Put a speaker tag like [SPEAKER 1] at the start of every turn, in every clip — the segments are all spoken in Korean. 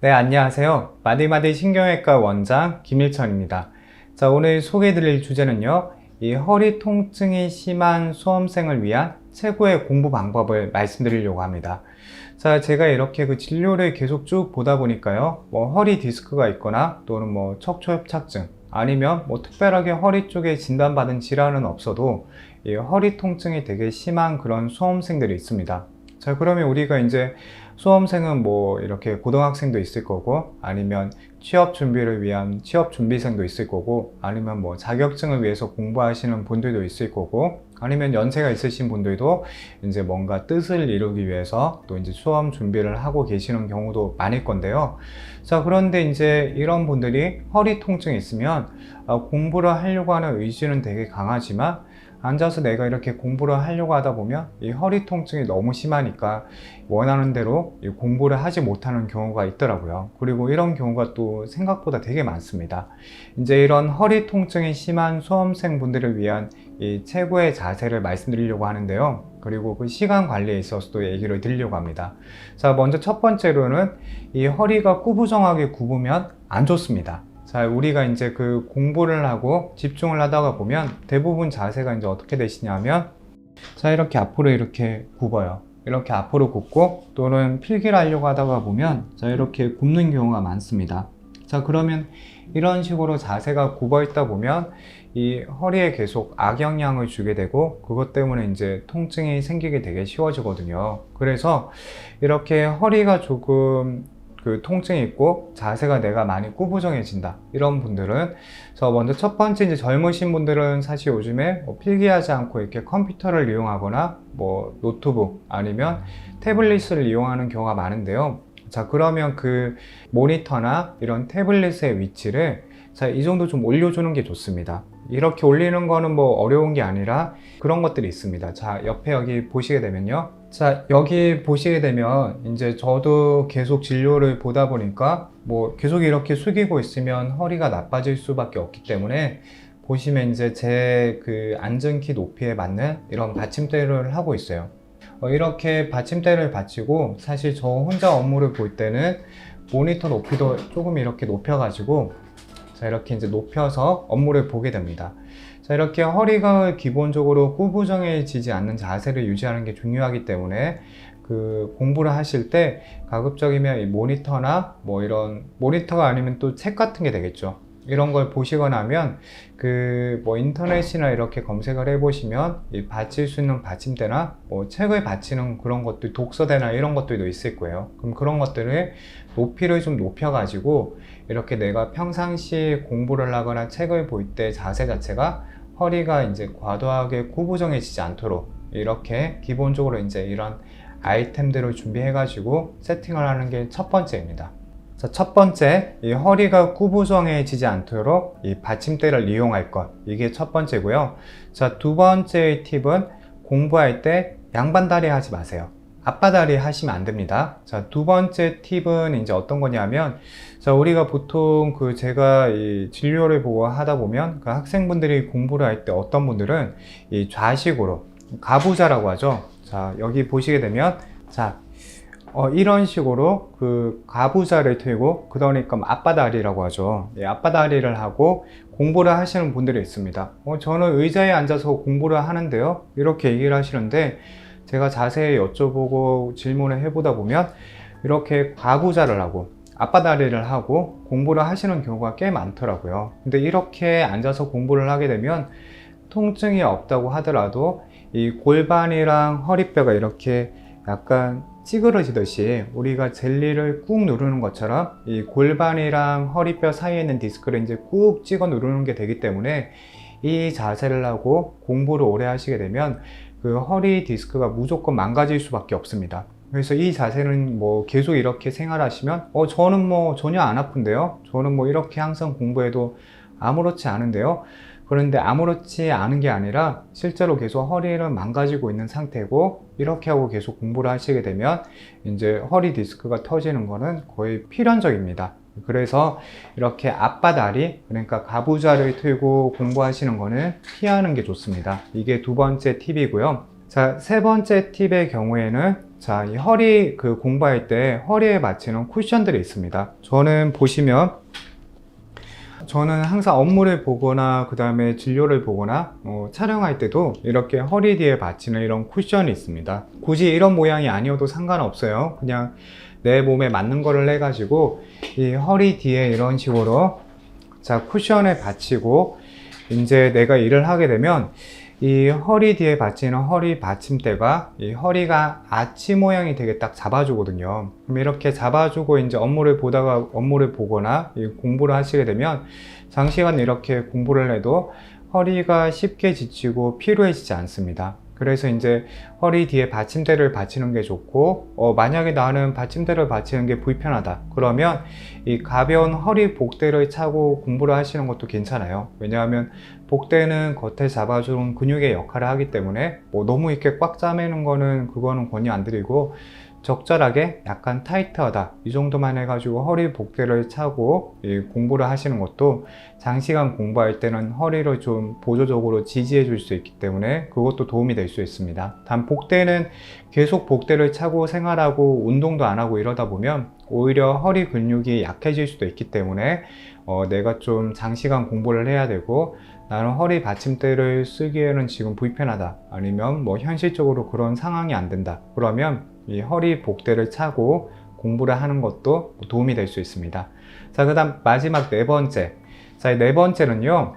[SPEAKER 1] 네, 안녕하세요. 마디마디 신경외과 원장 김일천입니다. 자, 오늘 소개해드릴 주제는요, 이 허리 통증이 심한 수험생을 위한 최고의 공부 방법을 말씀드리려고 합니다. 자, 제가 이렇게 그 진료를 계속 쭉 보다 보니까요, 뭐 허리 디스크가 있거나 또는 뭐 척추협착증 아니면 뭐 특별하게 허리 쪽에 진단받은 질환은 없어도 이 허리 통증이 되게 심한 그런 수험생들이 있습니다. 자, 그러면 우리가 이제 수험생은 뭐 이렇게 고등학생도 있을 거고, 아니면 취업 준비를 위한 취업 준비생도 있을 거고, 아니면 뭐 자격증을 위해서 공부하시는 분들도 있을 거고, 아니면 연세가 있으신 분들도 이제 뭔가 뜻을 이루기 위해서 또 이제 수험 준비를 하고 계시는 경우도 많을 건데요. 자, 그런데 이제 이런 분들이 허리 통증이 있으면 공부를 하려고 하는 의지는 되게 강하지만 앉아서 내가 이렇게 공부를 하려고 하다 보면 이 허리 통증이 너무 심하니까 원하는 대로 공부를 하지 못하는 경우가 있더라고요. 그리고 이런 경우가 또 생각보다 되게 많습니다. 이제 이런 허리 통증이 심한 수험생분들을 위한 이 최고의 자세를 말씀드리려고 하는데요. 그리고 그 시간 관리에 있어서도 얘기를 드리려고 합니다. 자, 먼저 첫 번째로는 이 허리가 구부정하게 굽으면 안 좋습니다. 자, 우리가 이제 그 공부를 하고 집중을 하다가 보면 대부분 자세가 이제 어떻게 되시냐면, 자, 이렇게 앞으로 이렇게 굽어요. 이렇게 앞으로 굽고, 또는 필기를 하려고 하다가 보면, 자, 이렇게 굽는 경우가 많습니다. 자, 그러면 이런 식으로 자세가 굽어 있다 보면 이 허리에 계속 악영향을 주게 되고, 그것 때문에 이제 통증이 생기게 되게 쉬워지거든요. 그래서 이렇게 허리가 조금 그 통증이 있고 자세가 내가 많이 구부정해진다, 이런 분들은 먼저 첫 번째, 이제 젊으신 분들은 사실 요즘에 뭐 필기하지 않고 이렇게 컴퓨터를 이용하거나 뭐 노트북 아니면 태블릿을 이용하는 경우가 많은데요. 자, 그러면 그 모니터나 이런 태블릿의 위치를 이 정도 좀 올려주는 게 좋습니다. 이렇게 올리는 거는 뭐 어려운 게 아니라 그런 것들이 있습니다. 자, 옆에 여기 보시게 되면요. 자, 여기 보시게 되면 이제 저도 계속 진료를 보다 보니까 뭐 계속 이렇게 숙이고 있으면 허리가 나빠질 수밖에 없기 때문에, 보시면 이제 제 그 앉은 키 높이에 맞는 이런 받침대를 하고 있어요. 이렇게 받침대를 받치고, 사실 저 혼자 업무를 볼 때는 모니터 높이도 조금 이렇게 높여가지고, 자, 이렇게 이제 높여서 업무를 보게 됩니다. 자, 이렇게 허리가 기본적으로 구부정해지지 않는 자세를 유지하는 게 중요하기 때문에 그 공부를 하실 때 가급적이면 이 모니터나 뭐 이런 모니터가 아니면 또 책 같은 게 되겠죠. 이런 걸 보시거나 하면 그 뭐 인터넷이나 이렇게 검색을 해 보시면 이 받칠 수 있는 받침대나 뭐 책을 받치는 그런 것들, 독서대나 이런 것들도 있을 거예요. 그럼 그런 것들을 높이를 좀 높여 가지고 이렇게 내가 평상시에 공부를 하거나 책을 볼 때 자세 자체가 허리가 이제 과도하게 구부정해지지 않도록 이렇게 기본적으로 이제 이런 아이템들을 준비해 가지고 세팅을 하는 게 첫 번째입니다. 자, 첫 번째, 이 허리가 구부정해지지 않도록 이 받침대를 이용할 것, 이게 첫 번째고요. 자, 두 번째 팁은 공부할 때 양반다리 하지 마세요. 앞바다리 하시면 안 됩니다. 자, 두 번째 팁은 이제 어떤 거냐면, 자, 우리가 보통 그 제가 이 진료를 보고 하다 보면 그 학생분들이 공부를 할 때 어떤 분들은 이 좌식으로 가부좌라고 하죠. 자, 여기 보시게 되면, 자, 이런 식으로 그 가부좌를 틀고, 그러니까 앞바다리라고 하죠. 예, 앞바다리를 하고 공부를 하시는 분들이 있습니다. 저는 의자에 앉아서 공부를 하는데요, 이렇게 얘기를 하시는데, 제가 자세히 여쭤보고 질문을 해보다 보면 이렇게 가부좌를 하고 앞바다리를 하고 공부를 하시는 경우가 꽤 많더라고요. 근데 이렇게 앉아서 공부를 하게 되면 통증이 없다고 하더라도 이 골반이랑 허리뼈가 이렇게 약간 찌그러지듯이, 우리가 젤리를 꾹 누르는 것처럼 이 골반이랑 허리뼈 사이에 있는 디스크를 이제 꾹 찍어 누르는 게 되기 때문에, 이 자세를 하고 공부를 오래 하시게 되면 그 허리 디스크가 무조건 망가질 수밖에 없습니다. 그래서 이 자세는 뭐 계속 이렇게 생활하시면 저는 뭐 전혀 안 아픈데요, 저는 뭐 이렇게 항상 공부해도 아무렇지 않은데요, 그런데 아무렇지 않은 게 아니라 실제로 계속 허리를 망가지고 있는 상태고, 이렇게 하고 계속 공부를 하시게 되면 이제 허리 디스크가 터지는 거는 거의 필연적입니다. 그래서 이렇게 앞바다리, 그러니까 가부좌를 틀고 공부하시는 거는 피하는 게 좋습니다. 이게 두 번째 팁이고요. 자, 세 번째 팁의 경우에는 자, 이 허리 공부할 때 허리에 맞추는 쿠션들이 있습니다. 저는 항상 업무를 보거나 그 다음에 진료를 보거나 촬영할 때도 이렇게 허리 뒤에 받치는 이런 쿠션이 있습니다. 굳이 이런 모양이 아니어도 상관없어요. 그냥 내 몸에 맞는 거를 해가지고 이 허리 뒤에 이런 식으로 자 쿠션을 받치고 이제 내가 일을 하게 되면 이 허리 뒤에 받치는 허리 받침대가 이 허리가 아치 모양이 되게 딱 잡아주거든요. 그럼 이렇게 잡아주고 이제 업무를 보거나 공부를 하시게 되면 장시간 이렇게 공부를 해도 허리가 쉽게 지치고 피로해지지 않습니다. 그래서 이제 허리 뒤에 받침대를 받치는 게 좋고 만약에 나는 받침대를 받치는 게 불편하다 그러면 이 가벼운 허리 복대를 차고 공부를 하시는 것도 괜찮아요. 왜냐하면 복대는 겉에 잡아주는 근육의 역할을 하기 때문에 너무 이렇게 꽉 짜매는 그거는 권유 안 드리고 적절하게 약간 타이트하다 이 정도만 해가지고 허리 복대를 차고 공부를 하시는 것도 장시간 공부할 때는 허리를 좀 보조적으로 지지해 줄 수 있기 때문에 그것도 도움이 될 수 있습니다. 단 복대는 계속 복대를 차고 생활하고 운동도 안 하고 이러다 보면 오히려 허리 근육이 약해질 수도 있기 때문에 내가 좀 장시간 공부를 해야 되고 나는 허리 받침대를 쓰기에는 지금 불편하다 아니면 현실적으로 그런 상황이 안 된다 그러면 이 허리 복대를 차고 공부를 하는 것도 도움이 될 수 있습니다. 자, 그 다음 마지막 네 번째. 자, 네 번째는요,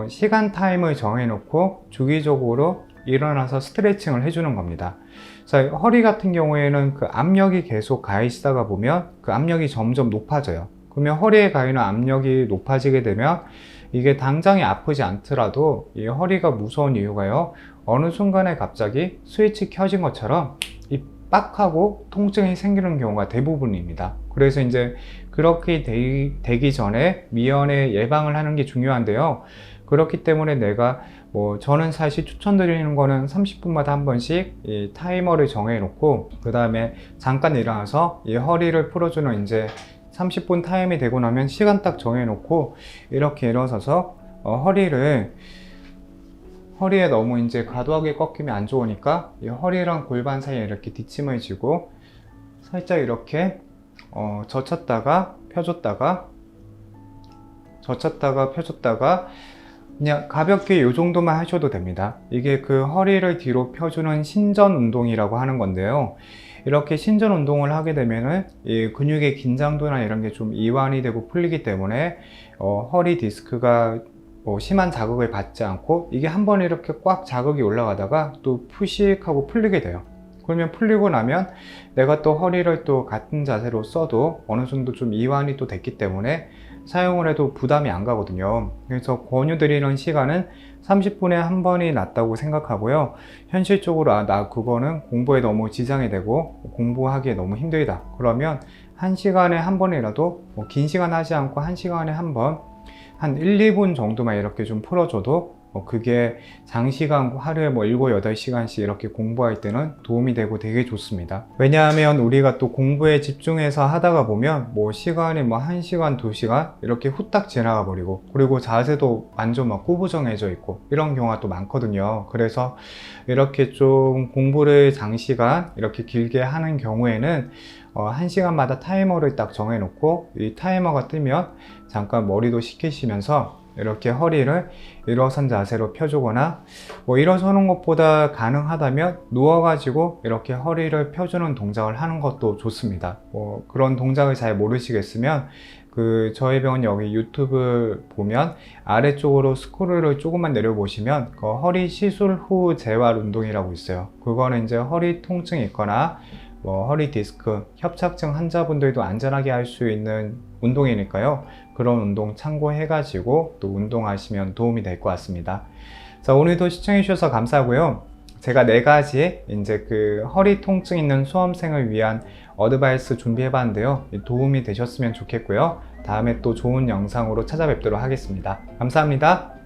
[SPEAKER 1] 시간 타임을 정해놓고 주기적으로 일어나서 스트레칭을 해주는 겁니다. 자, 허리 같은 경우에는 그 압력이 계속 가해지다가 보면 그 압력이 점점 높아져요. 그러면 허리에 가해는 압력이 높아지게 되면 이게 당장에 아프지 않더라도 이 허리가 무서운 이유가요, 어느 순간에 갑자기 스위치 켜진 것처럼 이 빡하고 통증이 생기는 경우가 대부분입니다. 그래서 이제 그렇게 되기 전에 미연에 예방을 하는 게 중요한데요. 그렇기 때문에 내가 저는 사실 추천드리는 거는 30분마다 한 번씩 이 타이머를 정해 놓고 그 다음에 잠깐 일어나서 이 허리를 풀어주는 이제 30분 타임이 되고 나면 시간 딱 정해 놓고 이렇게 일어서서 허리에 너무 이제 과도하게 꺾이면 안 좋으니까 이 허리랑 골반 사이에 이렇게 뒷짐을 지고 살짝 이렇게 젖혔다가 펴줬다가 그냥 가볍게 이 정도만 하셔도 됩니다. 이게 그 허리를 뒤로 펴주는 신전 운동이라고 하는 건데요. 이렇게 신전 운동을 하게 되면은 이 근육의 긴장도나 이런 게 좀 이완이 되고 풀리기 때문에 허리 디스크가 심한 자극을 받지 않고 이게 한번 이렇게 꽉 자극이 올라가다가 또 푸식하고 풀리게 돼요. 그러면 풀리고 나면 내가 또 허리를 또 같은 자세로 써도 어느 정도 좀 이완이 또 됐기 때문에 사용을 해도 부담이 안 가거든요. 그래서 권유드리는 시간은 30분에 한 번이 낫다고 생각하고요. 현실적으로 나 그거는 공부에 너무 지장이 되고 공부하기에 너무 힘들다 그러면 1시간에 한 번이라도 긴 시간 하지 않고 1시간에 한 번 한 1, 2분 정도만 이렇게 좀 풀어줘도 그게 장시간 하루에 7, 8시간씩 이렇게 공부할 때는 도움이 되고 되게 좋습니다. 왜냐하면 우리가 또 공부에 집중해서 하다가 보면 시간이 1시간, 2시간 이렇게 후딱 지나가 버리고 그리고 자세도 완전 구부정해져 있고 이런 경우가 또 많거든요. 그래서 이렇게 좀 공부를 장시간 이렇게 길게 하는 경우에는 1시간마다 타이머를 딱 정해 놓고 이 타이머가 뜨면 잠깐 머리도 식히시면서 이렇게 허리를 일어선 자세로 펴주거나 일어서는 것보다 가능하다면 누워가지고 이렇게 허리를 펴주는 동작을 하는 것도 좋습니다. 그런 동작을 잘 모르시겠으면 저희 병원 여기 유튜브 보면 아래쪽으로 스크롤을 조금만 내려보시면 허리 시술 후 재활 운동이라고 있어요. 그거는 이제 허리 통증이 있거나 허리 디스크, 협착증 환자분들도 안전하게 할 수 있는 운동이니까요. 그런 운동 참고해가지고 또 운동하시면 도움이 될 것 같습니다. 자, 오늘도 시청해 주셔서 감사하고요. 제가 4가지 이제 허리 통증 있는 수험생을 위한 어드바이스 준비해 봤는데요. 도움이 되셨으면 좋겠고요. 다음에 또 좋은 영상으로 찾아뵙도록 하겠습니다. 감사합니다.